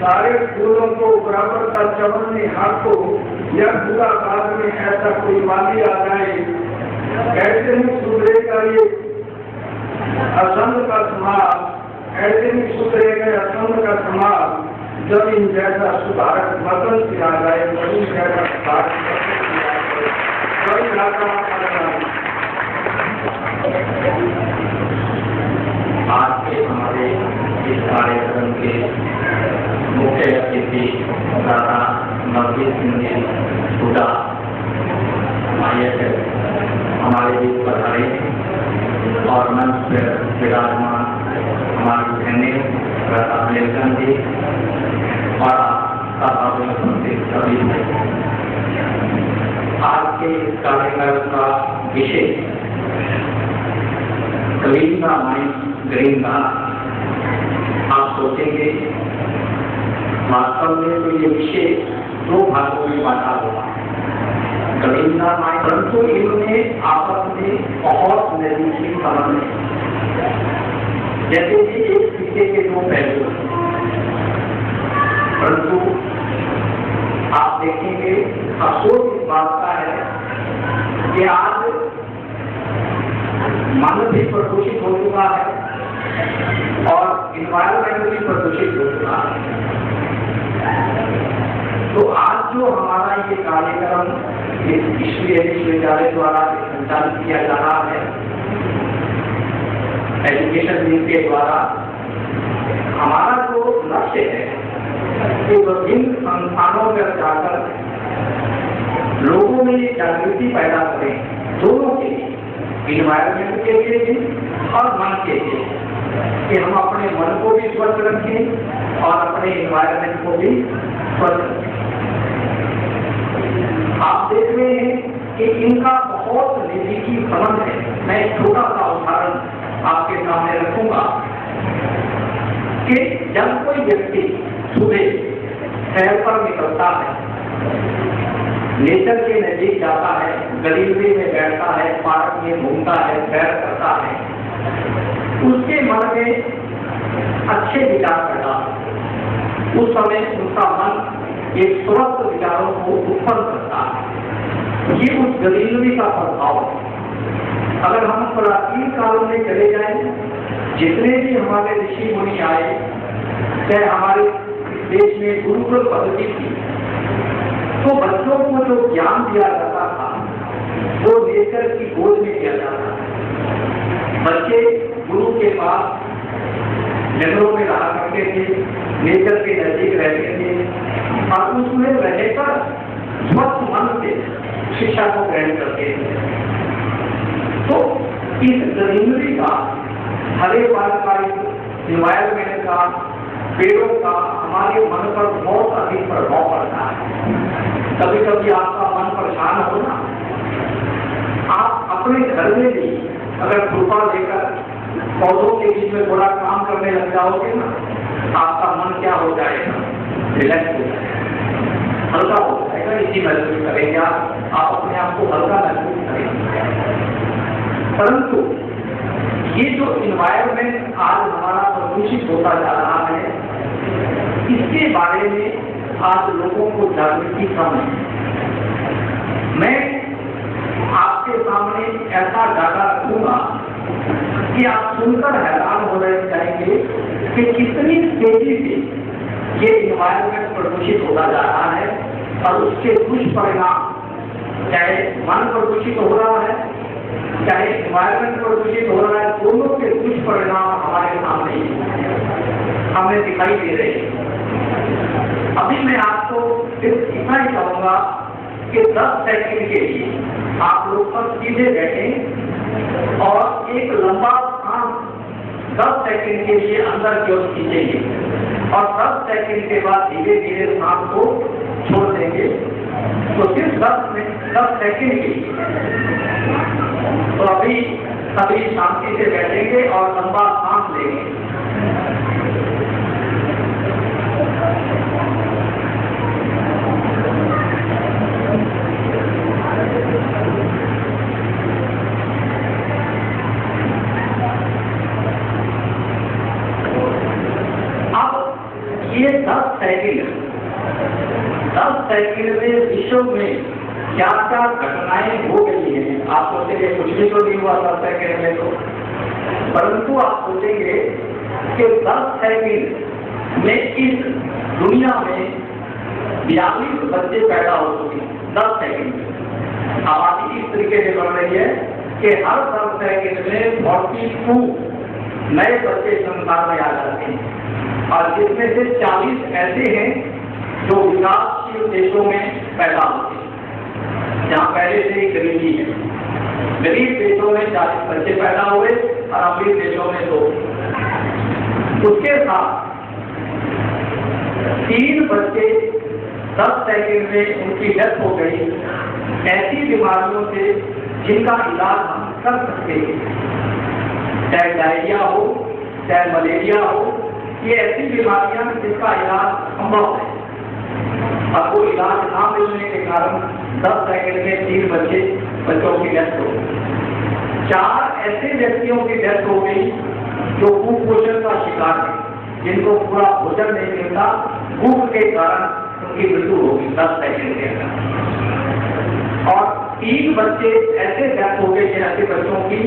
सारे फूलों को बराबर का चमन में हाथों या पूरा काल में ऐसा कोई माली आ जाए, कैसे नहीं सुधरेगा ये असंग का समाज, ऐसे नहीं सुधरेगा असंग का समाज जब इन जैसा सुधारक मदन किया जाए, वही जैसा सुधारक आज के हमारे इस कार्यक्रम के मुख्य अतिथि दादा नवजीत सिंह जी हुडा हमारे बीच पधारे और मंच पर विराजमान हमारी बहनें राधा अमेरिकन जी और सभी। आज के इस कार्यक्रम का विषय क्लीन का माइंड ग्रीन का। आप सोचेंगे वास्तव में तो ये विषय दो भागों में बांटा हुआ है, क्लीन का माइंड, परंतु इनमें आपस में बहुत नजदीकी संबंध है। जैसे कि एक सिक्के के दो पहलू, परंतु आप देखेंगे अफसोस इस बात का है कि आज मन भी प्रदूषित हो चुका है और इन्वायरमेंट भी प्रदूषित हो चुका है। तो आज जो हमारा ये कार्यक्रम विश्वविद्यालय द्वारा संचालित किया जा रहा है, एजुकेशन विंग के द्वारा, हमारा जो लक्ष्य है कि विभिन्न संस्थानों में जाकर लोगों में जागृति पैदा करें, दोनों के लिए, इन्वायरमेंट के लिए भी और मन के लिए, कि हम अपने मन को भी स्वच्छ रखें और अपने इन्वायरमेंट को भी स्वच्छ रखें। आप देख रहे हैं कि इनका बहुत नजदीकी संबंध है। मैं एक छोटा सा उदाहरण आपके सामने रखूंगा कि जब कोई व्यक्ति सुबह सैर पर निकलता है, नेचर के नजदीक जाता है, गलीचे में बैठता है, पार्क में घूमता है, सैर करता है, उसके मन में अच्छे विचार पैदा होते। उस समय उसका मन एक स्वस्थ विचारों को उत्पन्न करता है। ये उस गलीलवी का प्रभाव है। अगर हम प्राचीन काल में चले जाएं, जितने भी हमारे ऋषि मुनि आए, चाहे हमारे देश में गुरुकुल पद्धति थी, तो बच्चों को जो ज्ञान दिया जाता था वो नेचर की गोद में दिया जाता था। बच्चे गुरु के पास जंगलों में रहा करते थे, नेचर के नजदीक रहते थे और उसमें रहकर स्वच्छ मन से शिक्षा को ग्रहण करते थे। तो इस ग्रीनरी का, हरे पन का, इन्वायरमेंट का, पेड़ों का हमारे मन पर बहुत अधिक प्रभाव पड़ता है। कभी कभी आपका मन परेशान हो ना, आप अपने घर में भी अगर कृपा लेकर पौधों के बीच में थोड़ा काम करने लग जाओगे ना, आपका मन क्या हो जाएगा, रिलैक्स हो जाएगा, हल्का हो जाएगा। इसी महसूस करेंगे आप अपने आप को हल्का महसूस करेंगे। परंतु ये जो इन्वायरमेंट आज हमारा प्रदूषित होता जा रहा है, इसके बारे में आज लोगों को जागृति कम है। मैं आपके सामने ऐसा डाटा रखूंगा कि आप सुनकर हैरान हो रहे जाएंगे कि कितनी तेजी से ये इन्वायरमेंट प्रदूषित होता जा रहा है और उसके दुष्परिणाम, चाहे मन प्रदूषित हो रहा है, चाहे इन्वायरमेंट प्रदूषित हो रहा है, दोनों के दुष्परिणाम हमारे सामने हमें दिखाई दे रहे हैं। अभी मैं आपको सिर्फ इतना ही कहूंगा कि 10 सेकंड के लिए आप लोग पर सीधे बैठें और एक लंबा सांस 10 सेकंड के लिए अंदर की ओर खींचेंगे और 10 सेकंड के बाद धीरे धीरे सांस को छोड़ देंगे। तो सिर्फ 10 सेकंड के लिए। तो अभी सभी शांति से बैठेंगे और लंबा सांस लेंगे। सोचिए 10 सेकंड में विश्व में क्या क्या घटनाएं हो गई हैं। आप सोचेंगे कुछ भी तो नहीं हुआ 10 सेकंड में, तो परंतु आप सोचेंगे कि 10 सेकंड में इस दुनिया में 42 बच्चे पैदा हो चुके हैं। 10 सेकंड में आबादी इस तरीके से बढ़ रही है कि हर 10 सेकंड में 42 नए बच्चे संसार में आ जाते हैं, और जिसमें से 40 ऐसे हैं जो विकासशील देशों में पैदा होते हैं जहाँ पहले से ही गरीबी है। गरीब देशों में 40 बच्चे पैदा हुए और अमीर देशों में 2। उसके साथ 3 बच्चे 10 सेकंड में उनकी डेथ हो गई ऐसी बीमारियों से जिनका इलाज हम कर सकते हैं, चाहे डायरिया हो, चाहे मलेरिया हो, ये ऐसी बीमारियां जिसका इलाज संभव है। और वो इलाज ना मिलने के कारण 10 सेकंड में 3 बच्चों की डेथ हो गई। 4 ऐसे व्यक्तियों की डेथ हो गई जो कुपोषण का शिकार है, जिनको पूरा भोजन नहीं मिलता, भूख के कारण उनकी मृत्यु होगी 10 सेकंड के अंदर। और 3 बच्चे ऐसे डेथ हो गए ऐसे बच्चों की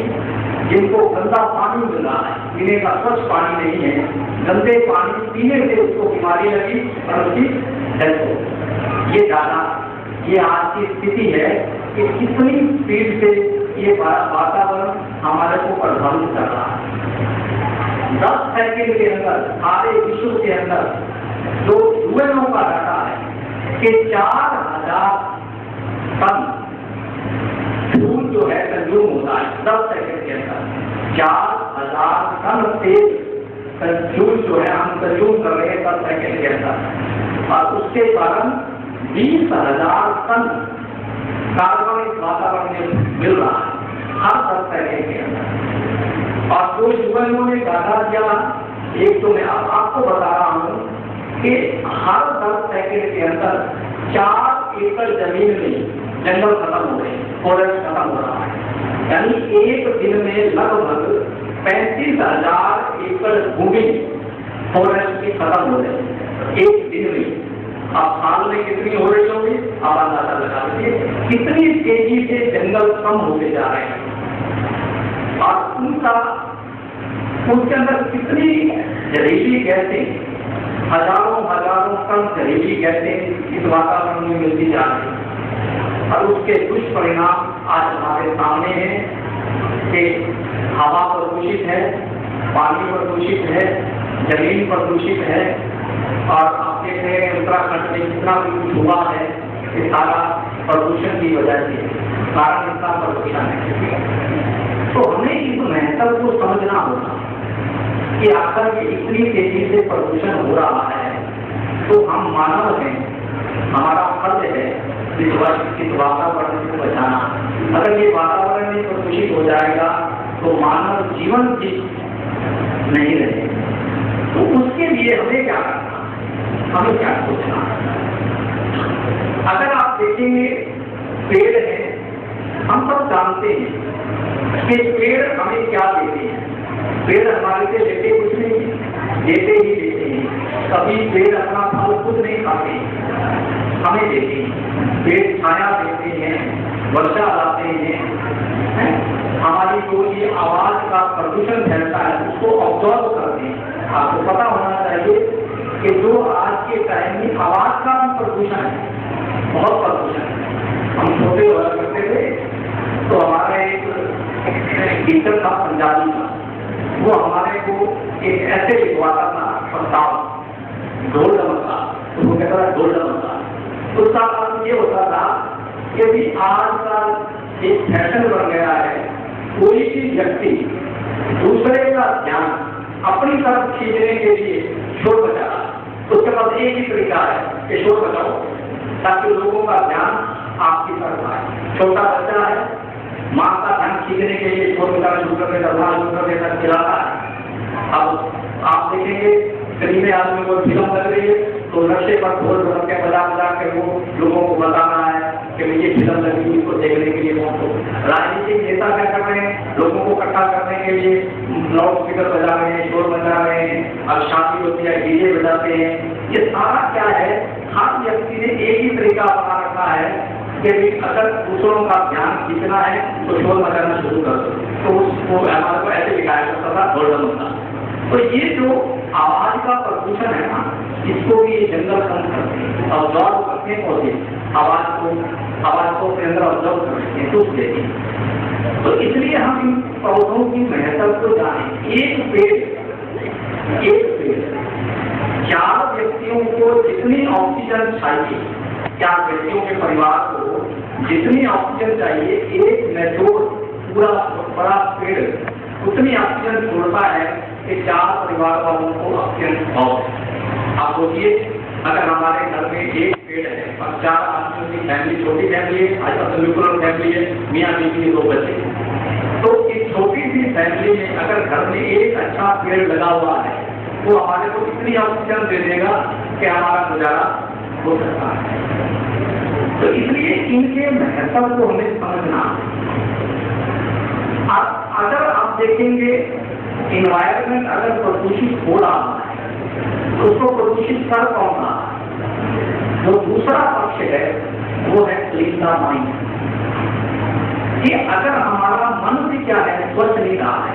जिनको गंदा पानी मिल रहा है, पीने का स्वच्छ पानी नहीं है, गंदे पानी पीने से उसको बीमारी लगी और उसकी डेथ हो। ये दादा, ये आज की स्थिति है कि कितनी स्पीड से ये वातावरण हमारे को प्रभावित कर रहा है। 10 सेकंड के अंदर सारे विश्व के अंदर जो यूएनओ का डाटा है कि 4000 टन फ्यूल जो है कंज्यूम होता है 10 सेकंड के अंदर। 4000 टन तेल फ्यूल जो है हम कंज्यूम कर रहे हैं 10 सेकंड के अंदर, और उसके कारण 20,000 टन कार्बन इस वातावरण में मिल रहा है हर 10 सेकंड के अंदर। और जो यूएनओ ने डाटा दिया, एक तो मैं आपको बता रहा हूँ कि हर 10 सेकंड के अंदर 4 एकड़ जमीन में जंगल खत्म हो रहे हैं, फॉरेस्ट खत्म हो रहा है। यानी एक दिन में लगभग 35,000 एकड़ भूमि फॉरेस्ट की खत्म हो रही है एक दिन में। अब साल में कितनी हो रही होगी आप अंदाजा लगा लीजिए, कितनी तेजी से जंगल कम होते जा रहे हैं। और उनके अंदर कितनी जहरीली गैसें, हजारों टन जहरीली गैसें इस वातावरण में मिलती जा रही है। और उसके दुष्परिणाम आज हमारे सामने हैं कि हवा प्रदूषित है, पानी प्रदूषित है, जमीन प्रदूषित है। और आप देख रहे हैं उत्तराखंड में जितना भी कुछ हुआ है ये सारा प्रदूषण की वजह से, कारण इसका प्रदूषण है। तो हमें इस महत्व को समझना होगा कि आखिर ये इतनी तेजी से प्रदूषण हो रहा है, तो हम मानव हैं, हमारा फर्ज है इस वातावरण को बचाना। अगर ये वातावरण नहीं प्रदूषित हो जाएगा तो मानव जीवन भी नहीं रहेगा। तो उसके लिए हमें क्या करना, हमें क्या सोचना। अगर आप देखेंगे पेड़ है, हम सब जानते हैं कि पेड़ हमें क्या देते हैं। पेड़ हमारे से लेते कुछ नहीं, देते ही देते हैं। कभी पेड़ अपना फल खुद नहीं खाते, हमें देते हैं। पेड़ छाया देते हैं, वर्षा लाते हैं, हमारी जो ये आवाज का प्रदूषण फैलता है उसको ऑब्जर्व करते हैं। आपको पता होना चाहिए कि जो आज के टाइम में आवाज का भी प्रदूषण है, बहुत प्रदूषण है। हम छोटे हुआ करते थे तो हमारे एक टीचर था पंजाबी का, वो हमारे को एक ऐसे लिखवाता था प्रस्ताव, ढोल डमका, तो वो कहता था ढोल डमका। उसका अर्थ ये होता था कि भी आज का एक फैशन बन गया है, कोई भी व्यक्ति दूसरे का ध्यान अपनी तरफ खींचने के लिए शोर बजा रहा है। उसके पास एक ही तरीका है कि शोर बजाओ ताकि लोगों का ध्यान आपकी तरफ आए। छोटा बच्चा है, माँ का ध्यान खींचने के लिए शोर बजाना शुरू कर देता खिलाता है। अब आप देखेंगे करीब आदमी को फिल्म लग रही है तो नक्शे पर ढोल के बजा के वो लोगों को बताना है कि ये फिल्म लगी, इसको देखने के लिए पहुंचो। राजनीतिक नेता क्या कर रहे हैं, लोगों को इकट्ठा करने के लिए लाउड स्पीकर बजा रहे हैं, शोर बजा रहे हैं, अब शादी होती है, डीजे बजाते हैं, ये सारा क्या है, हर व्यक्ति ने एक ही तरीका बना रखा है कि अगर दूसरों का ध्यान खींचना है तो शोर मचाना शुरू कर दो। तो उसको हमारे को ऐसे दिखाया करता था, ढोल होता। तो ये जो आवाज का प्रदूषण है ना, इसको भी जंगल कम करते हैं, ऑब्जॉर्व करते हैं पौधे, आवाज को अपने अंदर ऑब्जॉर्व करते हैं, दुख देते हैं। तो इसलिए हम इन पौधों की महत्व को जाने। एक पेड़ 4 व्यक्तियों को जितनी ऑक्सीजन चाहिए, 4 व्यक्तियों के परिवार को जितनी ऑक्सीजन चाहिए, एक मेथोड पूरा बड़ा पेड़ उतनी ऑक्सीजन छोड़ता है कि 4 परिवार वालों को ऑक्सीजन बहुत है। आप सोचिए, अगर हमारे घर में एक पेड़ है और 4 आदमियों की फैमिली, छोटी फैमिली है, आज तक न्यूक्लियर फैमिली है, मियाँ बीवी 2 बच्चे, तो इस छोटी सी फैमिली में अगर घर में एक अच्छा पेड़ लगा हुआ है, वो हमारे को इतनी ऑक्सीजन दे देगा कि हमारा गुजारा हो सकता है। तो इसलिए इनके महत्व को हमें समझना। अगर आप देखेंगे इन्वायरमेंट अगर प्रदूषित हो रहा है तो उसको प्रदूषित कर कौन रहा है? जो दूसरा पक्ष है वो है क्लीन द माइंड। कि अगर हमारा मन भी क्या है, स्वच्छ नहीं रहा है।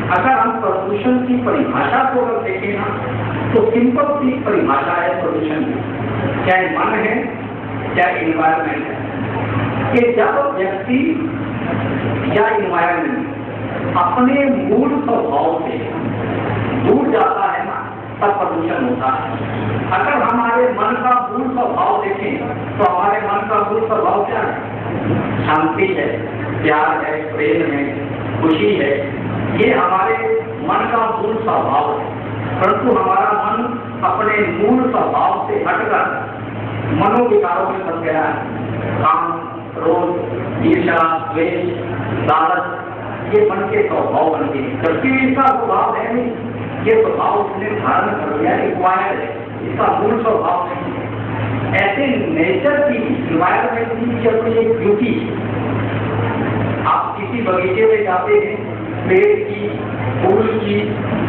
अगर हम प्रदूषण की परिभाषा को अगर देखें ना, तो सिंपल सी परिभाषा है प्रदूषण की, चाहे मन है चाहे इन्वायरमेंट है, कि जब व्यक्ति या इन्वायरमेंट अपने मूल स्वभाव से दूर जाता है ना, तब प्रदूषण होता है। अगर हमारे मन का मूल स्वभाव देखें तो हमारे मन का मूल स्वभाव क्या है? शांति है, प्यार है, प्रेम है, खुशी है, ये हमारे मन का मूल स्वभाव है। परंतु हमारा मन अपने मूल स्वभाव से हटकर मनोविकारों में फंस गया है। काम, क्रोध, ईर्ष्या, द्वेष, लालच, ये मन के स्वभाव बन गए। जबकि इसका स्वभाव है नहीं, ये स्वभाव उसने धारण कर लिया, रिक्वायर्ड है, इसका मूल स्वभाव नहीं। ऐसे नेचर की, इन्वायरमेंट की अपनी एक ब्यूटी। आप किसी बगीचे में जाते हैं, पेड़ की, फूल की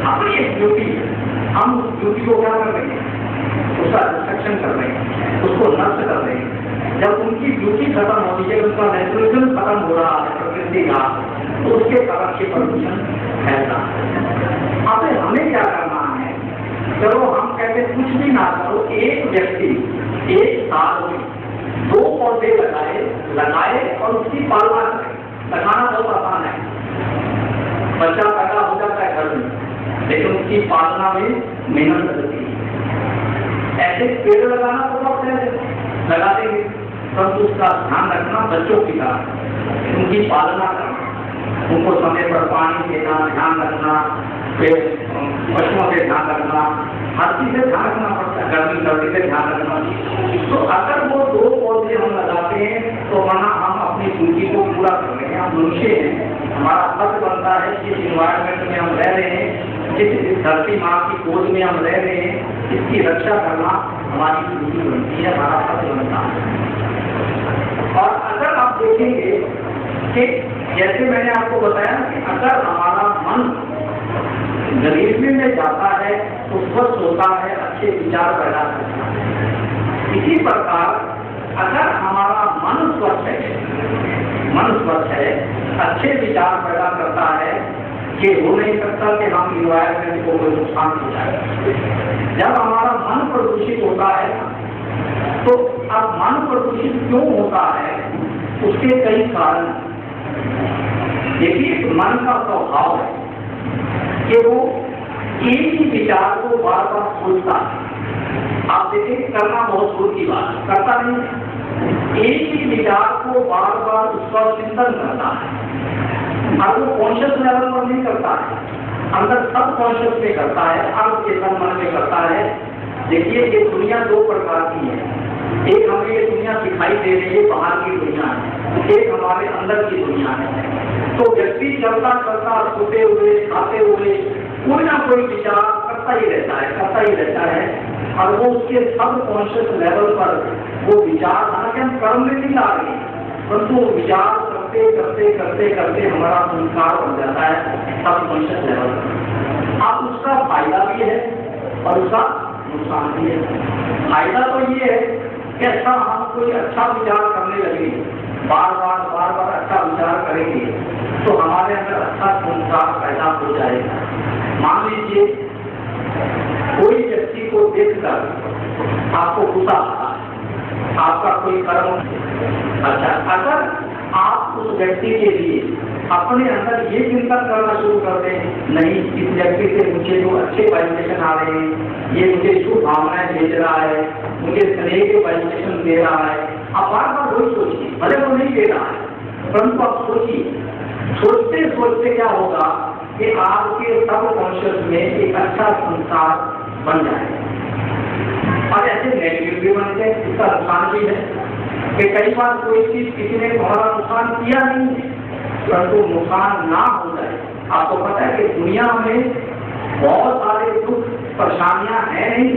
अपनी एक ब्यूटी, हम उस ब्यूटी को क्या कर रहे हैं? उसका डिस्ट्रक्शन कर रहे हैं, उसको नष्ट कर रहे हैं। जब उनकी ब्यूटी खत्म होती है, उसका नेचुरलिज्म खत्म हो रहा है प्रकृति का, तो उसके कारण से प्रदूषण फैलता है। अब हमें क्या करना है? चलो हम कहते कुछ भी ना करो, एक व्यक्ति एक साल में 2 पौधे लगाए और उसकी पालना करें। लगाना बहुत आसान है, बच्चा पैदा हो जाता है घर में, लेकिन उसकी पालना में मेहनत लगती है। ऐसे पेड़ लगाना तो बहुत है, लगा देंगे, परंतु उसका ध्यान रखना बच्चों की तरह, उनकी पालना करना, उनको समय पर पानी देना, ध्यान रखना, फिर पशुओं से ध्यान रखना, हर चीज से ध्यान रखना पड़ता है, गर्मी सर्दी से ध्यान रखना। तो अगर वो 2 पौधे हम लगाते हैं तो वहाँ हम अपनी ड्यूटी को पूरा कर रहे हैं। हम मनुष्य हैं, हमारा फर्ज बनता है जिस इन्वायरमेंट में हम रह रहे हैं, जिस धरती माँ की गोद में हम रह रहे हैं, इसकी रक्षा करना हमारी ड्यूटी बनती है, हमारा फर्ज बनता है। और अगर आप देखेंगे कि जैसे मैंने आपको बताया कि अगर हमारा मन गरीबी में जाता है तो स्वस्थ होता है, अच्छे विचार पैदा करता है। इसी प्रकार अगर हमारा मन स्वस्थ है, अच्छे विचार पैदा करता है, ये हो नहीं सकता कि हम इन्वायरमेंट को कोई नुकसान पहुंचाए। जब हमारा मन प्रदूषित होता है तो अब मन प्रदूषित क्यों होता है, उसके कई कारण। देखिए, मन का स्वभाव है कि वो एक ही विचार को बार बार सोचता है। आप देखिए, करना बहुत दूर की बात, करता नहीं, एक ही विचार को बार बार उसका चिंतन करता है। और वो कॉन्शियस लेवल पर नहीं करता है, अंदर सब कॉन्शियस में करता है, अनचेतन मन में करता है। देखिए, ये दुनिया 2 प्रकार की है। एक हमें ये दुनिया दिखाई दे रही है, बाहर की दुनिया है, एक हमारे अंदर की दुनिया है। तो व्यक्ति चलता चलता, सोते हुए, खाते हुए कोई ना कोई विचार करता ही रहता है, और वो उसके सब कॉन्शियस लेवल पर वो विचार, हालांकि हम कर्म में नहीं ला रहे, परंतु विचार करते करते करते करते हमारा संस्कार बन जाता है सब कॉन्शियस लेवल पर। अब उसका फायदा भी है और उसका नुकसान भी है। फायदा तो ये है कि ऐसा हम कोई अच्छा विचार करने लगे, बार बार अच्छा विचार करेंगे तो हमारे अंदर अच्छा संस्कार पैदा हो जाएगा। मान लीजिए कोई व्यक्ति को देखकर आपको गुस्सा आता है, आपका कोई कर्म अच्छा, अगर आप उस व्यक्ति के लिए अपने अंदर ये चिंतन करना शुरू कर दें, नहीं इस व्यक्ति से मुझे जो अच्छे वाइब्रेशन आ रहे हैं, ये मुझे शुभ भावनाएं भेज रहा है, मुझे स्नेह के वाइब्रेशन दे रहा है, आप बार बार वही सोचिए, भले वो नहीं दे रहा है परंतु आप सोचिए। सोचते सोचते क्या होगा कि आपके सब कॉन्शियस में एक अच्छा संस्कार बन जाए। और ऐसे नेगेटिव भी बनते हैं, इसका नुकसान भी है कि कई बार कोई चीज किसी ने हमारा नुकसान किया नहीं है परंतु नुकसान ना हो जाए। आपको पता है कि दुनिया में बहुत सारे दुख परेशानियां हैं नहीं,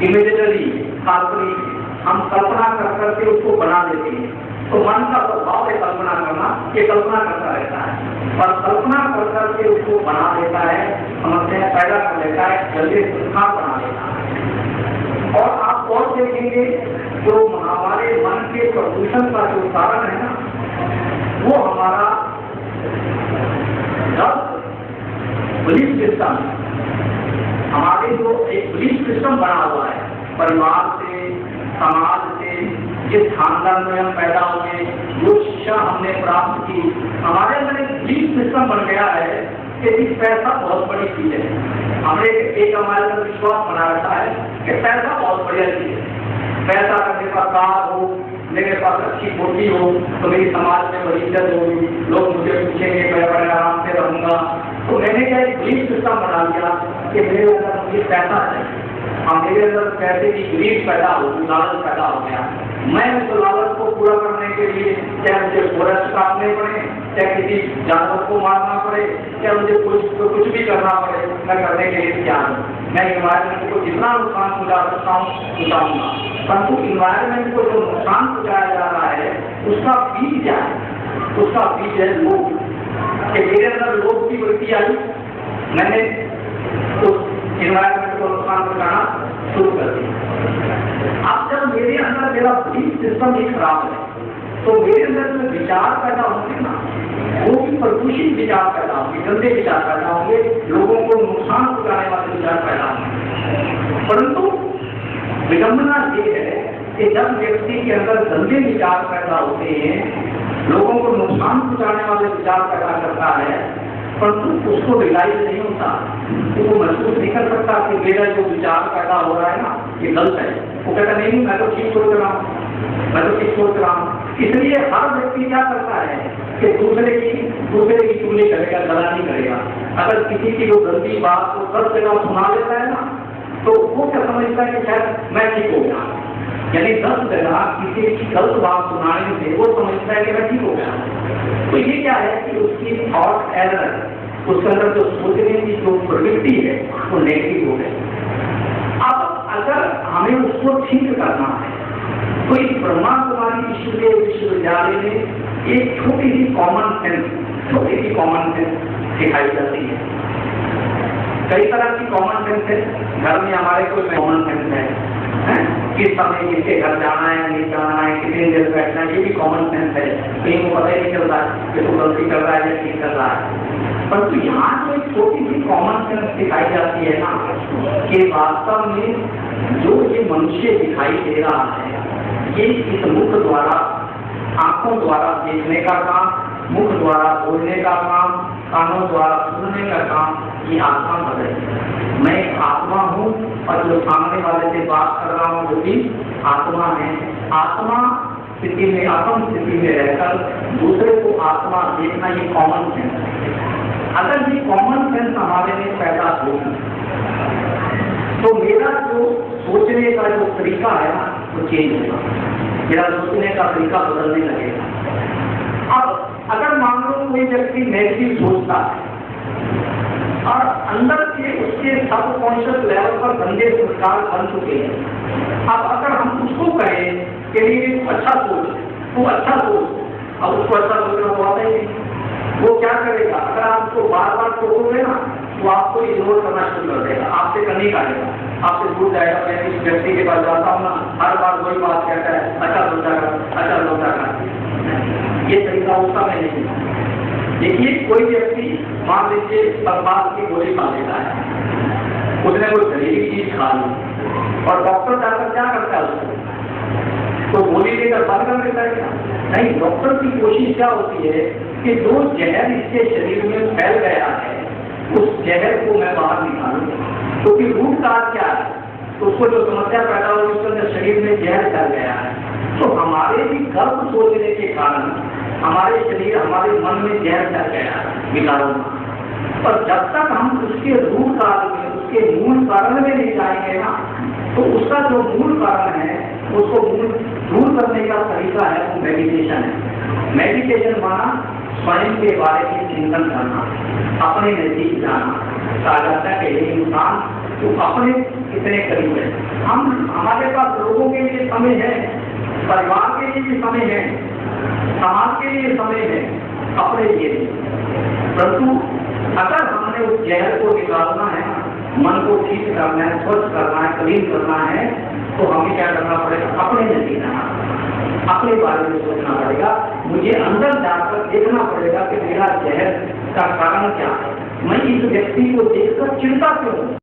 इमेजिनरी काल्पनिक, हम कल्पना कर करके उसको बना देते हैं। तो मन का स्वभाव है कल्पना करना, ये कल्पना करता रहता है और कल्पना कर करके उसको बना देता है, समझते हैं पैदा कर लेता है, जल्दी संस्कार बना देता है। और आप और देखेंगे जो हमारे मन के प्रदूषण का जो कारण है ना, वो हमारा बिलीफ सिस्टम, हमारे जो एक बिलीफ सिस्टम बना हुआ है परिवार से, समाज से, जिस खानदान में हम पैदा हुए, जो शिक्षा हमने प्राप्त की, हमारे अंदर एक बिलीफ सिस्टम बन गया है कि पैसा बहुत बड़ी चीज है। हमने एक हमारे अंदर विश्वास बना रखा है कि पैसा बहुत बढ़िया चीज है। पैसा अगर मेरे पास कार हो, मेरे पास अच्छी कोठी हो तो मेरी समाज में बड़ी इज्जत होगी, लोग मुझे पूछेंगे, मैं बड़े आराम से रहूंगा। तो मैंने क्या एक बिलीफ सिस्टम बना लिया कि मेरे अंदर मुझे पैसा चाहिए, और मेरे अंदर पैसे की ग्रीड पैदा हो, लालच पैदा हो गया। मैं उस लालच को पूरा करने के लिए चाहे मुझे फॉरेस्ट काटने पड़े, चाहे किसी जानवर को मारना पड़े, चाहे मुझे कुछ भी करना पड़े, मैं करने के लिए तैयार हूँ। मैं इन्वायरमेंट को जितना नुकसान पहुँचा सकता हूँ पहुँचाऊंगा, परंतु इन्वायरमेंट को जो नुकसान पहुँचाया जा रहा है उसका बीज क्या है? उसका बीज है लोभ। कि मेरे अंदर लोभ की वृत्ति आई, मैंने उस इन्वायरमेंट को नुकसान पहुँचाना शुरू कर दिया। अब जब मेरे अंदर मेरा बिलीफ सिस्टम ही खराब है तो मेरे अंदर जो विचार पैदा होंगे ना, वो भी प्रदूषित विचार पैदा होंगे, गंदे विचार पैदा होंगे, लोगों को नुकसान पहुंचाने वाले विचार पैदा होंगे। परंतु विडंबना ये है कि जब व्यक्ति के अंदर गंदे विचार पैदा होते हैं, लोगों को नुकसान पहुंचाने वाले विचार पैदा करता है, परंतु उसको रियलाइज नहीं होता, तो वो महसूस नहीं कर सकता कि मेरा जो विचार पैदा हो रहा है ना ये गलत है। वो कहता नहीं, मैं तो ठीक सोच रहा हूँ, मैं तो ठीक सोच रहा हूँ। इसलिए हर व्यक्ति क्या करता है कि दूसरे की चुगली करेगा, गलती करेगा। अगर किसी की वो गलती बात को 10 जगह सुना देता है ना, तो वो क्या समझता है कि शायद मैं ठीक हो गया, यानी 10 जगह किसी की गलत बात सुनाने से वो समझता है कि मैं ठीक हो गया। तो ये क्या है कि उसकी थॉट एरर, उसके अंदर जो सोचने की जो प्रवृत्ति है वो नेगेटिव हो गई। अब अगर हमें उसको ठीक करना है तो इस ब्रह्मा कुमारी ईश्वरीय विश्वविद्यालय में एक छोटी सी कॉमन सेंस सिखाई जाती है। कई तरह की कॉमन सेंस है, घर में हमारे कोई कॉमन सेंस है, किस समय किसके घर जाना है, नहीं जाना है, कितनी देर बैठना है, ये भी कॉमन सेंस है। कहीं को पता ही नहीं चलता कि तो गलती कर रहा है या ठीक कर रहा है। परंतु यहाँ जो एक छोटी सी कॉमन सेंस दिखाई जाती है ना, कि वास्तव में जो ये मनुष्य दिखाई दे रहा है, ये इस मुख द्वारा, आंखों द्वारा देखने का काम, मुख द्वारा बोलने का काम, कानों द्वारा सुनने का काम, ये आत्मा बदले। मैं आत्मा हूँ और जो सामने वाले से बात कर रहा हूँ वो भी आत्मा है। आत्मा स्थिति में, आत्म स्थिति में रहकर दूसरे को आत्मा देखना, ये कॉमन सेंस है। अगर ये कॉमन सेंस हमारे में पैदा होगी तो मेरा जो सोचने का जो तरीका है ना वो चेंज होगा, मेरा सोचने का तरीका बदलने लगेगा। अब अगर मान लो कोई व्यक्ति नेगेटिव सोचता है और अंदर के उसके सबकॉन्शियस लेवल पर गंदे संस्कार बन चुके हैं, अब अगर हम उसको कहें कि ये अच्छा सोच, तू अच्छा सोच, अब उसको अच्छा सोचना तो आता ही नहीं। वो क्या करेगा? अगर आप उसको बार बार टोकोगे ना वो आपको इग्नोर करना शुरू कर देगा, आपसे नहीं करेगा, आपसे दूर जाएगा। मैं इस व्यक्ति के पास जाता हूँ ना, हर बार वही बात कहता है, अच्छा सोचा कर, अच्छा सोचा कर। ये तरीका उस समय नहीं है। देखिए कोई व्यक्ति मान लीजिए बर्बाद की गोली खा लेता है, उसने कोई जहरीली चीज खा ली और डॉक्टर जाकर क्या करता है उसको, तो गोली लेकर बंद कर देता है क्या? नहीं, डॉक्टर की कोशिश क्या होती है कि जो जहर इसके शरीर में फैल गया है उस जहर को मैं बाहर निकालूं, क्योंकि रूट काज क्या है, तो उसको जो समस्या पैदा हो उसके अंदर शरीर में जहर फैल गया है। तो हमारे भी गलत सोचने के कारण हमारे शरीर हमारे मन में जहर फैल गया है विकारों में, और जब तक हम उसके रूट काज में उसके मूल कारण में नहीं जाएंगे ना, तो उसका जो मूल कारण है उसको दूर करने का तरीका है वो मेडिटेशन है। मेडिटेशन माना स्वयं के बारे में चिंतन करना, अपने नजदीक जाना। कहा जाता है कि इंसान तो अपने कितने करीब है। हमारे पास लोगों के लिए समय है, परिवार के लिए भी समय है, समाज के लिए समय है, अपने लिए भी। परंतु अगर हमने उस जहर को निकालना है, मन को ठीक करना है, स्वच्छ करना है, क्लीन करना है, तो हमें क्या करना पड़ेगा? अपने नजदीक जाना, अपने बारे में सोचना पड़ेगा। मुझे अंदर जाकर देखना पड़ेगा कि मेरा जहर का कारण क्या है, मैं इस व्यक्ति को देखकर चिंता क्यों हूं।